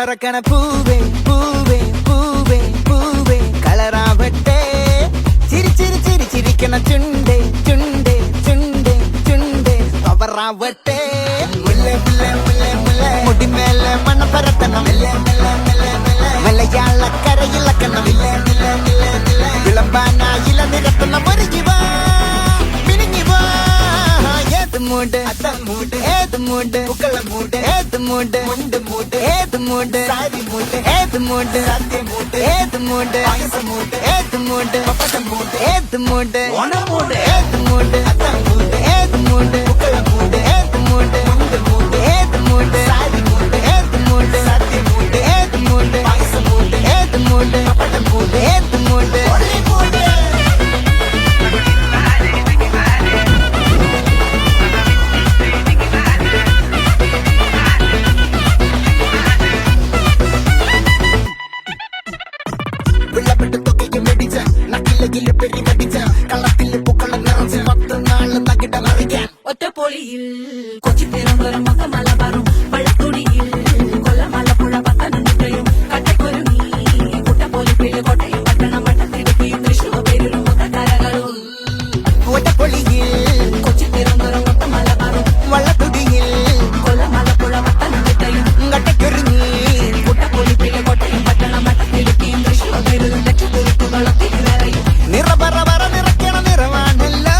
பறக்கன பூவே பூவே பூவே பூவே கலராவட்டே சிரி சிரி சிரி சிரிக்கன சுண்டே சுண்டே சுண்டே சுண்டே பவராவட்டே முல்லை முல்லை முல்லை முல்லை முடி மேல மன பரத்தனம் மலையாள கரையில் கண்ணம் விளம்பானா இள நிறத்துல மருகிவா மினிங்கிவா ஏது மூடு அத்தம் மூடு ஏது மூடு புக்கள மூடு ஏது மூடு முண்டு மூடு ஏது மூடு சாரி மூடு ஏது மூடு சத்திய மூடு ஏது மூடு ஆயச மூடு ஏது மூடு பப்பட்ட மூடு ஏது மூடு ஒன மூடு ஏது மூடு அத்தம் மூடு ஏது மூடு புக்கள மூடு ஏது மூடு முண்டு மூடு ஏது மூடு சாரி மூடு ஏது மூடு சத்திய மூடு ஏது மூடு ஆயச மூடு ஏது மூடு பப்பட்ட மூடு ஏது மூடு ஒளி மூடு വെള്ളപ്പെട്ട് തൊക്കയ്ക്ക് മെടിച്ച നക്കിലകില് പെരി മടിച്ച കള്ളത്തില് പൂക്കളം നിറച്ച് 10 നാള് നകിട മറിക്കാൻ ഒറ്റപ്പൊളിയിൽ കൊച്ചി തിരുവനന്തപുരം മലബാറും വള്ളത്തുടിയിൽ കൊല്ലമലപ്പുഴ പത്തനംതിട്ടയും കട്ടക്കൊരുങ്ങി കുട്ടപ്പൊലിപ്പില് കോട്ടയും പട്ടണം വട്ടത്തിരുത്തിയും തൃശ്ശൂർ പേരും മൊത്തക്കരകളും ഒറ്റപ്പൊളിയിൽ കൊച്ചി തിരുവനന്തപുരം മലബാറും വള്ളത്തുടിയിൽ കൊല്ലമലപ്പുഴ പത്തനംതിട്ടയും കട്ടക്കൊരുങ്ങി കുട്ടപ്പൊലിപ്പില് കോട്ടയും പട്ടണം വട്ടത്തിരുത്തിയും തൃശ്ശൂർ പേരും ലക്ഷക്കുരുക്കുകളും തിരുവരയും നിറപറ വറ നിറയ്ക്കണ നിറമാണല്ലോ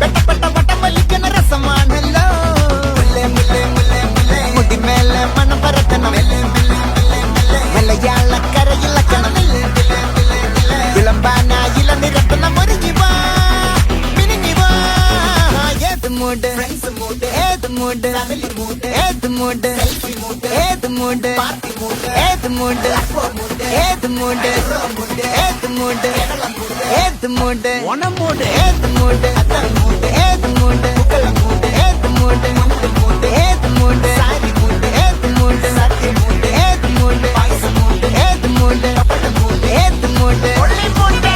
പെട്ടപ്പെട്ട വട്ടം വലിക്കണ രസമാണല്ലോ മുല്ലേ മുല്ലേ മുല്ലേ മുല്ലേ മുടി മേലെ മണം പരത്തണം മലയാള കരയില കണം വിളമ്പാനായില നിരത്തണം ഒരുങ്ങി വാ മിനിങ്ങി വാ ഏത് മൂട് ഏത് മൂട് ഏത് മൂട് ഏത് മൂട് ഏത് മൂട് ഏത് മൂട് ഏത് മൂട് ഏത് മൂട് ഓണമൂട് ഏത് മൂട് ഏത് മൂട് ഏത് മൂട് ഏത് മൂട് സാരി മൂട് ഏത് മൂട് സത്യ മൂട് ഏത് മൂട് പായസ മൂട് ഏത് മൂട് പപ്പട മൂട് ഏത് മൂട് ഒള്ളി മൂട്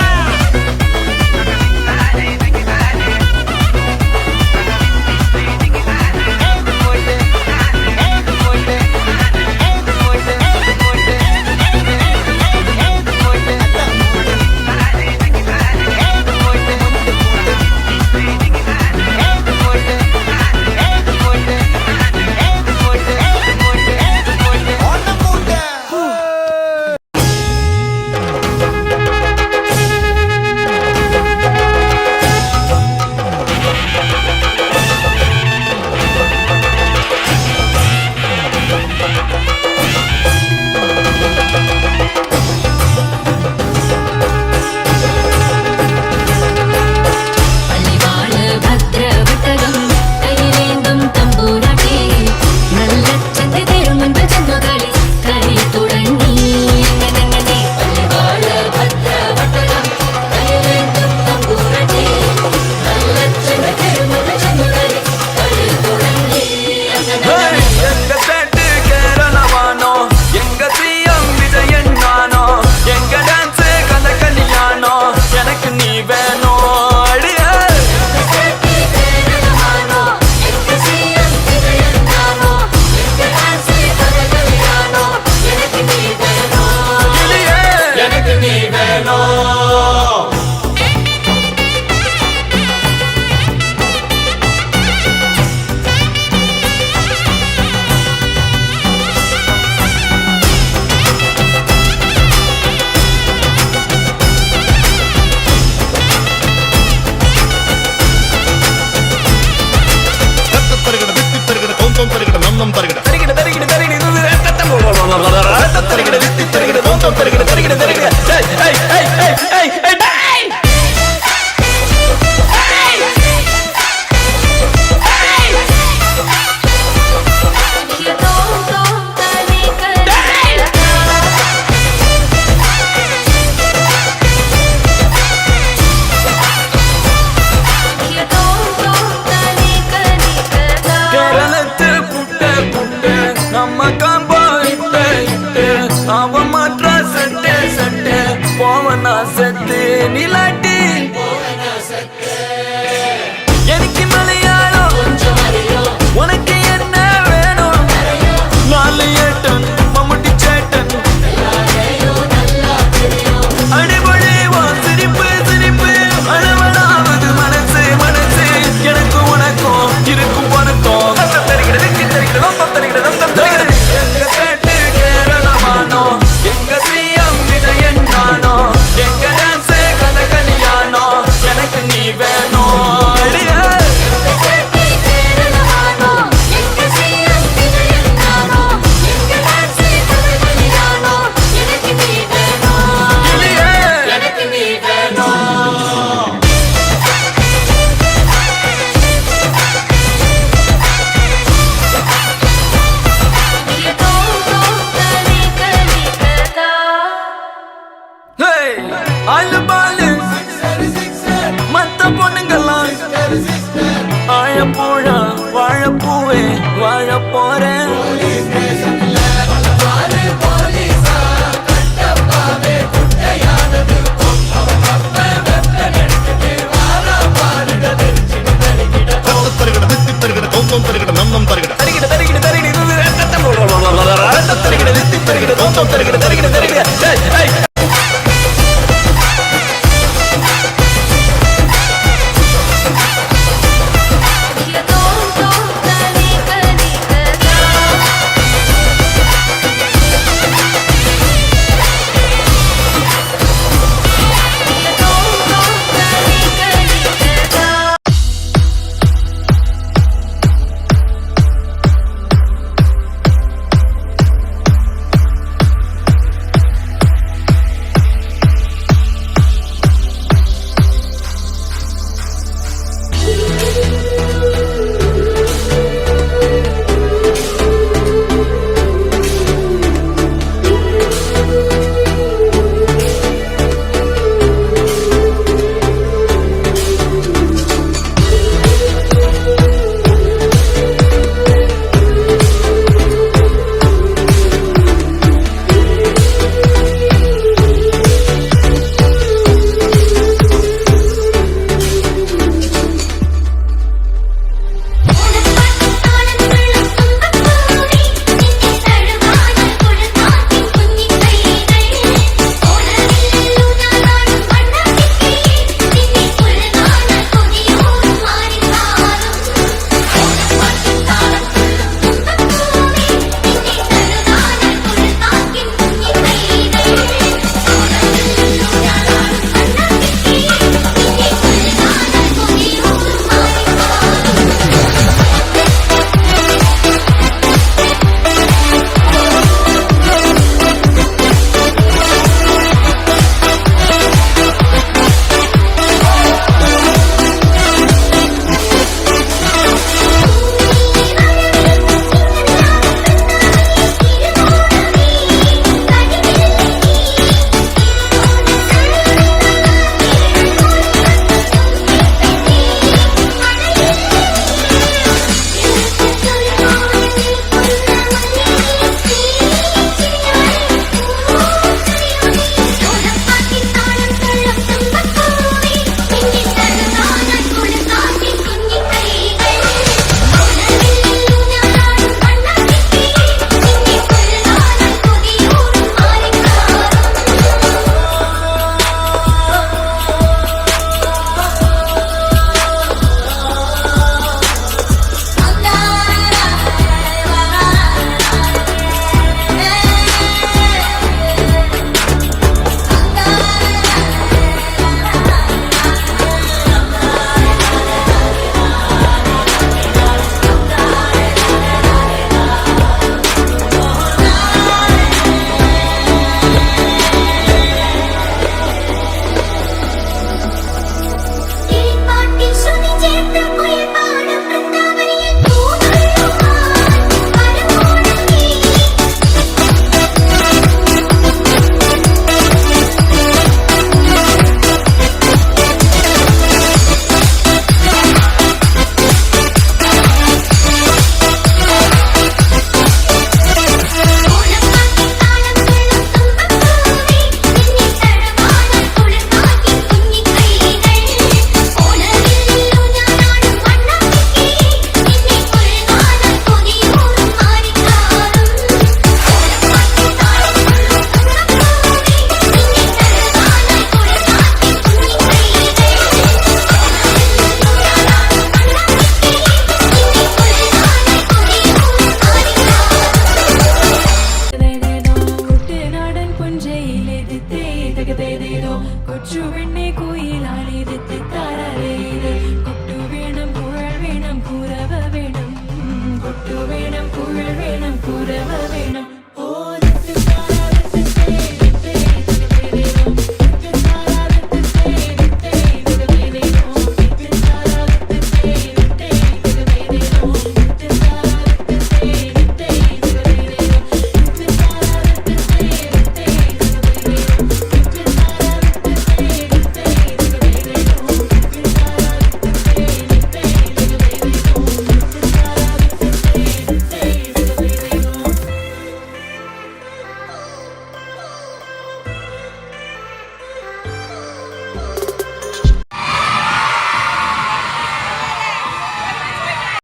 பொண்ணுங்கெல்லாம் ஆழப்பூழா வாழப்பூவே வாழ போறேன்